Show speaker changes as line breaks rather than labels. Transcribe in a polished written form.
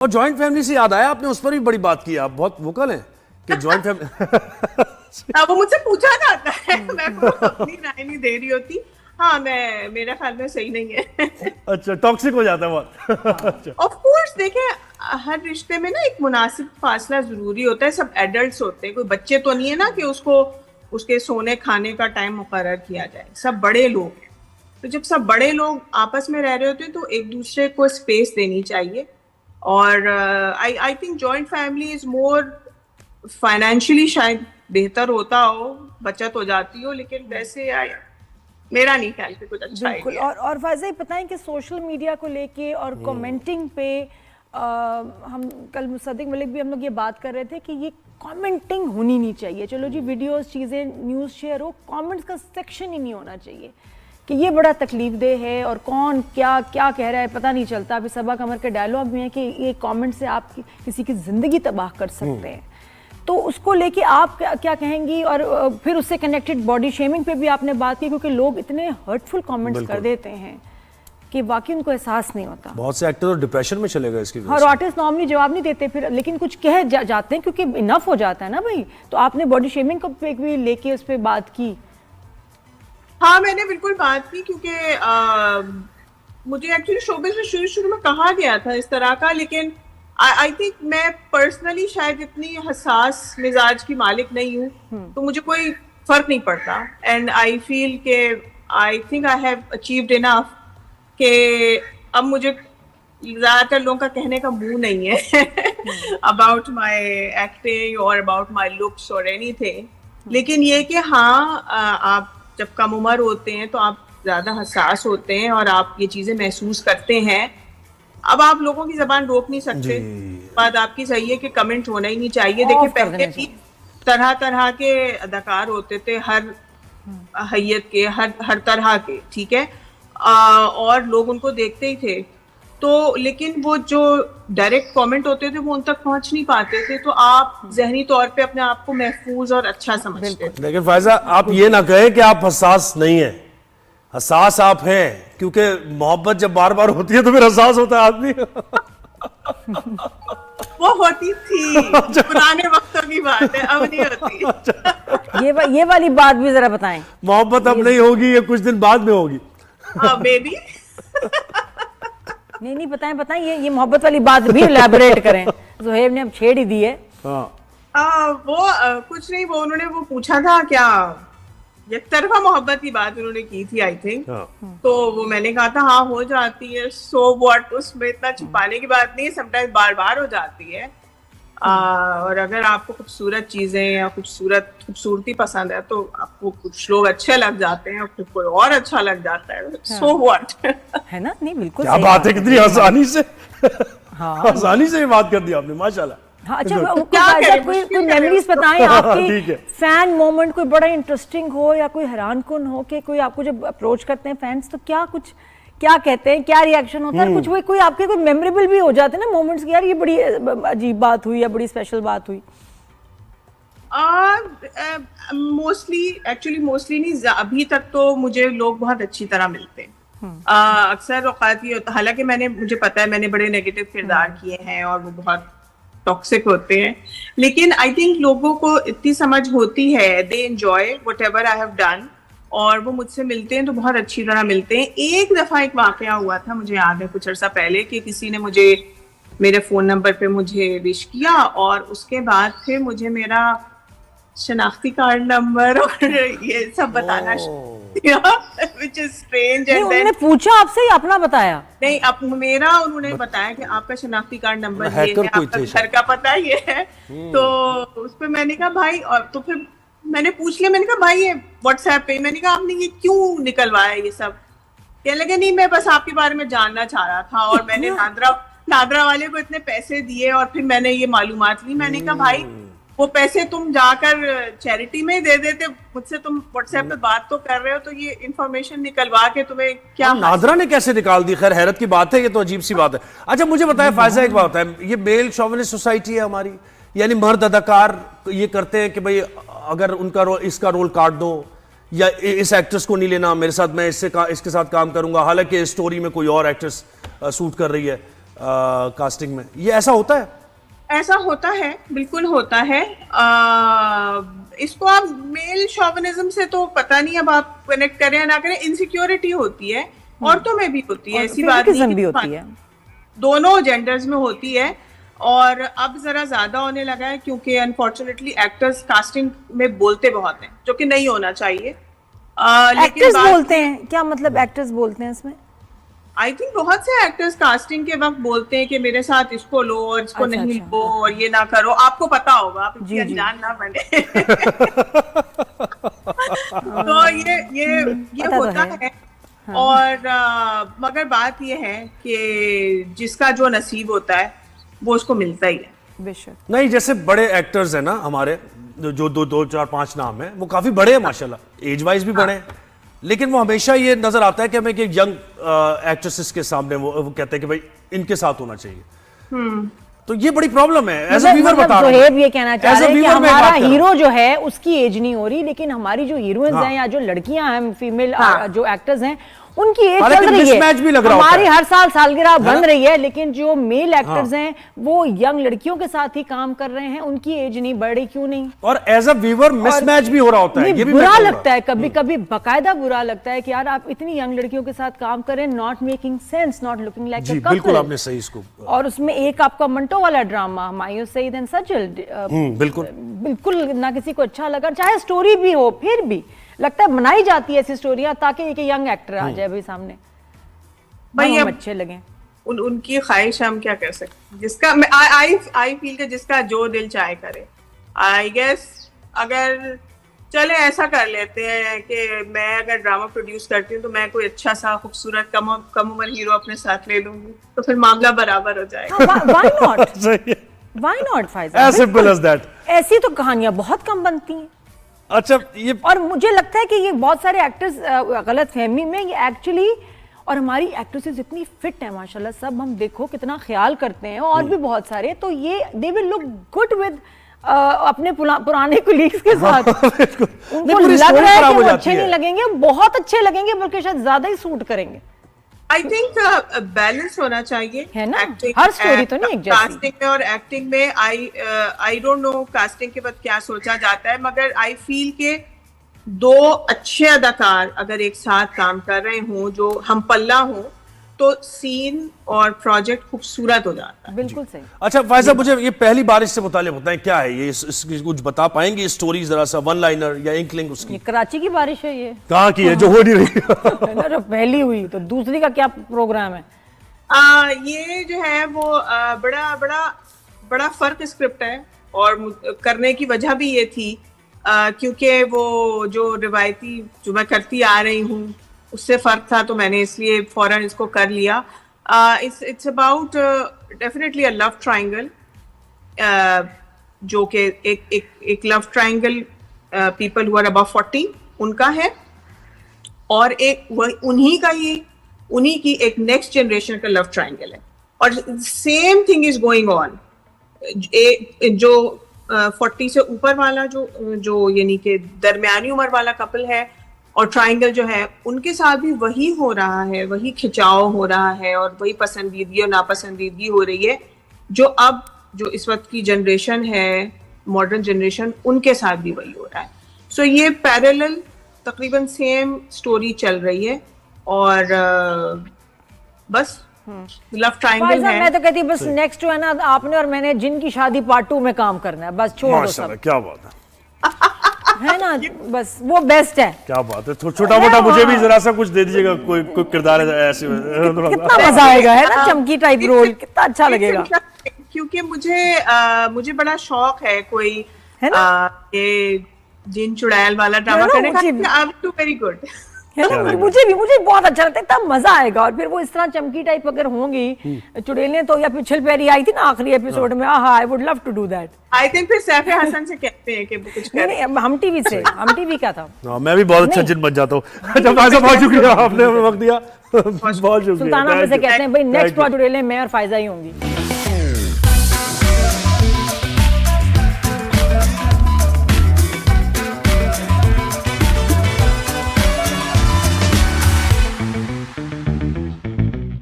और joint family से याद आया, आपने उस पर भी बड़ी बात की, आप बहुत वोकल हैं कि जॉइंट फैमिली।
वो मुझसे पूछा जाता है, मैं अपनी राय नहीं दे रही होती। हाँ, मेरा ख्याल में सही नहीं है।
अच्छा, टॉक्सिक हो जाता है बहुत।
ऑफ कोर्स, देखें हर रिश्ते में ना एक मुनासिब फासला जरूरी होता है। सब एडल्ट्स होते हैं, कोई बच्चे तो नहीं है ना कि उसको उसके सोने खाने का टाइम मुकर्रर किया जाए। सब बड़े लोग हैं, तो जब सब बड़े लोग आपस में रह रहे होते हैं तो एक दूसरे को स्पेस देनी चाहिए। और I think joint family is more financially शायद बेहतर होता हो, बचत हो जाती हो, लेकिन वैसे मेरा नहीं ख्याल कि कुछ अच्छा
बिल्कुल। और फायजा बताएं कि सोशल मीडिया को लेके और कमेंटिंग पे हम कल मुसद्दिक मलिक भी हम लोग ये बात कर रहे थे कि ये कमेंटिंग होनी नहीं चाहिए। चलो जी, वीडियोस चीज़ें न्यूज़ शेयर हो, कमेंट्स का सेक्शन ही नहीं होना चाहिए कि ये बड़ा तकलीफ दे है और कौन क्या क्या कह रहा है पता नहीं चलता। अभी सबा कमर के डायलॉग भी हैं कि ये कमेंट से आप किसी की ज़िंदगी तबाह कर सकते हैं। तो उसको लेके आप क्या कहेंगी? और फिर उससे कनेक्टेड बॉडी शेमिंग पे भी आपने बात की, क्योंकि लोग इतने हर्टफुल कमेंट्स कर देते हैं कि वाकई उनको एहसास नहीं होता।
बहुत से एक्टर और डिप्रेशन में चले गए इसकी वजह
और
से।
आर्टिस्ट नॉर्मली जवाब नहीं देते फिर, लेकिन कुछ कह जाते हैं क्योंकि इनफ हो जाता है ना भाई। तो आपने बॉडी शेमिंग को भी लेके उस पर बात की?
हाँ, मैंने बिल्कुल बात की, क्योंकि मुझे एक्चुअली शोबिज़ में शुरू में कहा गया था इस तरह का, लेकिन आई थिंक मैं पर्सनली शायद इतनी हसास मिजाज की मालिक नहीं हूँ, तो मुझे कोई फर्क नहीं पड़ता। एंड आई फील के I think I have achieved enough कि अब मुझे ज्यादातर लोगों का कहने का मुंह नहीं है अबाउट माई एक्टिंग और अबाउट माई लुक्स और एनीथिंग। लेकिन ये कि हाँ, आप जब कम उम्र होते हैं तो आप ज्यादा हसास होते हैं और आप ये चीजें महसूस करते हैं। अब आप लोगों की जबान रोक नहीं सकते। बात आपकी सही है कि कमेंट होना ही नहीं चाहिए। देखिए, पहले भी तरह तरह के अदाकार होते थे, हर हैयत के, हर तरह के, ठीक है, और लोग उनको देखते ही थे। तो लेकिन वो जो डायरेक्ट कमेंट होते थे वो उन तक पहुंच नहीं पाते थे, तो आप जहनी तौर पे अपने आप को महफूज और अच्छा समझते थे।
लेकिन फायजा, आप ये ना कहें कि आप हसास नहीं हैं। हसास आप हैं, क्योंकि मोहब्बत जब बार बार होती है तो फिर हसास होता है आदमी।
वो होती थी, पुराने वक्तों की बात है, अब नहीं होती।
ये वाली बात भी जरा बताएं।
मोहब्बत अब नहीं होगी, ये कुछ दिन बाद में होगी।
बेबी
नहीं बताएं ये मोहब्बत वाली बात भी इलैबोरेट करें। ज़ुहैब ने अब छेड़ ही दी है।
कुछ नहीं, वो उन्होंने वो पूछा था क्या, एक तरफा मोहब्बत की बात उन्होंने की थी आई थिंक। तो वो मैंने कहा था हाँ हो जाती है, सो व्हाट, उसमें इतना छुपाने की बात नहीं है, समटाइम्स बार बार हो जाती है। और अगर आपको खूबसूरत चीजें या खूबसूरती पसंद है तो आपको कुछ लोग अच्छे लग जाते हैं और फिर कोई और अच्छा लग जाता है, सो व्हाट।
है ना? नहीं, बिल्कुल
क्या बात है, कितनी आसानी से
हाँ,
आसानी से ये बात कर दी आपने, माशाल्लाह।
हाँ, अच्छा, कोई मेमोरीज बताएं आपकी, फैन मोमेंट कोई बड़ा इंटरेस्टिंग हो या कोई हैरान कुन हो कि कोई आपको जब अप्रोच करते हैं फैंस तो क्या कहते हैं, क्या रिएक्शन होता है? कुछ कोई आपके कोई मेमोरेबल भी हो जाते हैं ना मोमेंट्स कि यार ये बड़ी अजीब बात हुई या बड़ी स्पेशल बात हुई।
मोस्टली नहीं, अभी तक तो मुझे लोग बहुत अच्छी तरह मिलते हैं। अक्सर औकात ये होता, हालांकि मुझे पता है मैंने बड़े नेगेटिव किरदार किए हैं और वो बहुत टॉक्सिक होते हैं, लेकिन आई थिंक लोगों को इतनी समझ होती है, they enjoy whatever I have done, और वो मुझसे मिलते हैं तो बहुत अच्छी तरह मिलते हैं। एक दफा एक वाकया हुआ था, मुझे याद है कुछ अर्सा पहले, कि किसी ने मुझे मेरे फोन नंबर पे मुझे विश किया और उसके बाद फिर मुझे मेरा शनाख्ती कार्ड नंबर और ये सब बताना which is strange।
नहीं, उन्होंने पूछा आपसे या अपना बताया?
नहीं, अब मेरा उन्होंने बताया कि आपका शनाख्ती कार्ड नंबर ये है, आपका घर का पता ये है। तो उस पर मैंने कहा भाई, और तो फिर मैंने पूछ लिया, मैंने कहा भाई ये व्हाट्सएप पे, मैंने कहा आपने ये क्यों निकलवाया ये सब? कहने लगे नहीं, मैं बस आपके बारे में जानना चाह रहा था और मैंने नादरा वाले को इतने पैसे दिए और फिर मैंने ये मालूमात ली। मैंने कहा भाई वो पैसे तुम जाकर चैरिटी में दे देते, मुझसे तुम व्हाट्सएप पे बात तो कर रहे हो, तो ये इंफॉर्मेशन निकलवा के तुम्हें क्या?
नादरा ने कैसे निकाल दी? खैर हैरत की बात है, ये तो अजीब सी बात है। अच्छा मुझे बताएं फायजा, एक बात है, ये मेल शोविनिस्ट सोसाइटी है हमारी, यानी मर्द अदाकार ये करते हैं कि भाई अगर उनका इसका रोल काट दो या इस एक्ट्रेस को नहीं लेना मेरे साथ, मैं इसके साथ काम करूंगा, हालांकि स्टोरी में कोई और एक्ट्रेस सूट कर रही है। कास्टिंग में, ये ऐसा होता है?
ऐसा होता है, बिल्कुल होता है। इसको आप मेल शॉविनिज्म से तो पता नहीं, अब आप कनेक्ट करें या ना करें, इनसिक्योरिटी होती है, औरतों में भी होती है, ऐसी बात नहीं
भी होती है,
दोनों जेंडर्स में होती है। और अब जरा ज्यादा होने लगा है क्योंकि अनफॉर्चुनेटली एक्टर्स कास्टिंग में बोलते बहुत हैं, जो कि नहीं होना चाहिए।
एक्टर्स बोलते हैं क्या? मतलब एक्टर्स बोलते हैं इसमें?
आई थिंक बहुत से एक्टर्स कास्टिंग के वक्त बोलते हैं कि मेरे साथ इसको लो और इसको नहीं लो और ये ना करो। आपको पता होगा, आप इसकी अनजान ना बने। तो ये होता है। और मगर बात ये है कि जिसका जो नसीब होता है वो उसको मिलता ही है।
बेशक।
नहीं, जैसे बड़े एक्टर्स हैं ना हमारे, जो 2-4-5 नाम है, वो काफी बड़े हैं माशाल्लाह, एज वाइज भी बड़े हैं, लेकिन वो हमेशा ये नजर आता है कि हमें एक यंग एक्ट्रेसेस के सामने वो कहते हैं कि भाई इनके साथ होना चाहिए। तो ये बड़ी प्रॉब्लम है। एज अ व्यूअर बता रहा हूं,
जोहेब ये कहना चाह रहे हैं कि हमारा हीरो जो है उसकी एज नहीं हो रही, लेकिन हमारी जो हीरोइंस हैं या जो लड़कियां हैं, फीमेल जो एक्टर्स हैं, उनकी एज चल रही है।
भी लग रहा
हमारी हर साल सालगिरह बन रही है, लेकिन जो मेल एक्टर्स हैं वो यंग लड़कियों के साथ ही काम कर रहे हैं, उनकी एज नहीं बढ़ रही, क्यों नहीं?
और एज अ व्यूअर मिसमैच भी हो रहा होता है, ये भी
बुरा लगता है, कभी कभी बकायदा बुरा लगता है कि यार आप इतनी यंग लड़कियों के साथ काम करें, not making sense, not looking like a couple.
बिल्कुल आपने सही इसको।
और उसमें एक आपका मंटो वाला ड्रामा, हुमायूं सईद एंड सजल, बिल्कुल ना किसी को अच्छा लगा, चाहे स्टोरी भी हो, फिर भी लगता है बनाई जाती है ऐसी स्टोरियां ताकि एक यंग एक्टर आ जाए भाई सामने, भाई हम अच्छे लगे।
उनकी ख्वाहिश हम क्या कर सकते, जिसका आई फील कि जिसका जो दिल चाहे करे। आई गेस अगर चले ऐसा कर लेते हैं कि मैं अगर ड्रामा प्रोड्यूस करती हूँ तो मैं कोई अच्छा सा खूबसूरत कम उम्र हीरो अपने साथ ले लूंगी, तो फिर मामला बराबर हो जाएगा।
Why not, why not Faiza,
as simple as that.
ऐसी तो कहानियां बहुत कम बनती हैं।
अच्छा, ये
और मुझे लगता है कि ये बहुत सारे एक्टर्स गलत फहमी में ये एक्चुअली, और हमारी एक्ट्रेसेस इतनी फिट है माशाल्लाह, सब हम देखो कितना ख्याल करते हैं, और भी बहुत सारे, तो ये they will look good with अपने पुराने कोलीग्स के साथ। उनको लग रहा है कि वो अच्छे नहीं लगेंगे, बहुत अच्छे लगेंगे, बल्कि शायद ज्यादा ही सूट करेंगे।
आई थिंक बैलेंस होना चाहिए,
है ना? हर स्टोरी तो नहीं एक जैसी।
कास्टिंग में और एक्टिंग में आई डोंट नो कास्टिंग के बाद क्या सोचा जाता है, मगर आई फील के दो अच्छे अदाकार अगर एक साथ काम कर रहे हों, जो हम पल्ला हो, तो सीन और प्रोजेक्ट खूबसूरत हो जाता है।
बिल्कुल सही।
अच्छा फायजा, मुझे ये पहली बारिश से मुताल्लिक बताएं, क्या है ये, कुछ बता पाएंगे स्टोरी, जरा सा वन लाइनर या इंकलिंग उसकी?
ये कराची की बारिश है, ये
कहाँ की है जो हो नहीं रही?
जो पहली हुई, तो दूसरी का क्या प्रोग्राम है?
ये जो है वो बड़ा फर्क स्क्रिप्ट है, और करने की वजह भी ये थी क्योंकि वो जो रिवायती जो मैं करती आ रही हूँ उससे फर्क था, तो मैंने इसलिए फौरन इसको कर लिया। It's about definitely a love triangle, जो कि एक love triangle people who are above 40 उनका है, और उन्हीं की एक नेक्स्ट जनरेशन का लव ट्रायंगल है, और same thing is going on. जो 40 से ऊपर वाला जो यानी कि दरमियानी उम्र वाला कपल है, और ट्रायंगल जो है, उनके साथ भी वही हो रहा है, वही खिंचाव हो रहा है, और वही पसंदीदगी और नापसंदीदगी हो रही है जो इस वक्त की जनरेशन है, मॉडर्न जनरेशन, उनके साथ भी वही हो रहा है। सो ये पैरेलल तकरीबन सेम स्टोरी चल रही है, और बस लव ट्रायंगल है।
मैं तो कहती बस नेक्स्ट है ना, आपने और मैंने जिनकी शादी पार्ट 2 में काम करना है, बस छोड़ दो सब।
क्या बात है
ना, बस वो बेस्ट है।
क्या बात है, छोटा मोटा मुझे भी जरा सा कुछ दे दीजिएगा, कोई किरदार ऐसे।
कितना मजा आएगा, है ना? चमकी टाइप रोल, कितना अच्छा लगेगा।
क्योंकि मुझे बड़ा शौक है कोई ये जिन चुड़ैल वाला ड्रामा करने का। आई टू वेरी गुड,
है ना? मुझे बहुत अच्छा लगता है, इतना मजा आएगा। और फिर वो इस तरह चमकी टाइप अगर होंगी चुड़ैलें, तो या पिछल पैरी आई थी ना आखिरी एपिसोड में, I would love to do that.
I think फिर सैफ हसन से कहते हैं कि वो कुछ करें।
नहीं, हम टीवी का था।
मैं भी बहुत अच्छा जिन बन जाता हूँ। अच्छा फायजा, बहुत शुक्रिया, आपने वक्त दिया, बहुत शुक्रिया।
सुल्ताना में से कहते हैं भाई नेक्स्ट चुड़ैलें मैं और फायजा ही होंगी।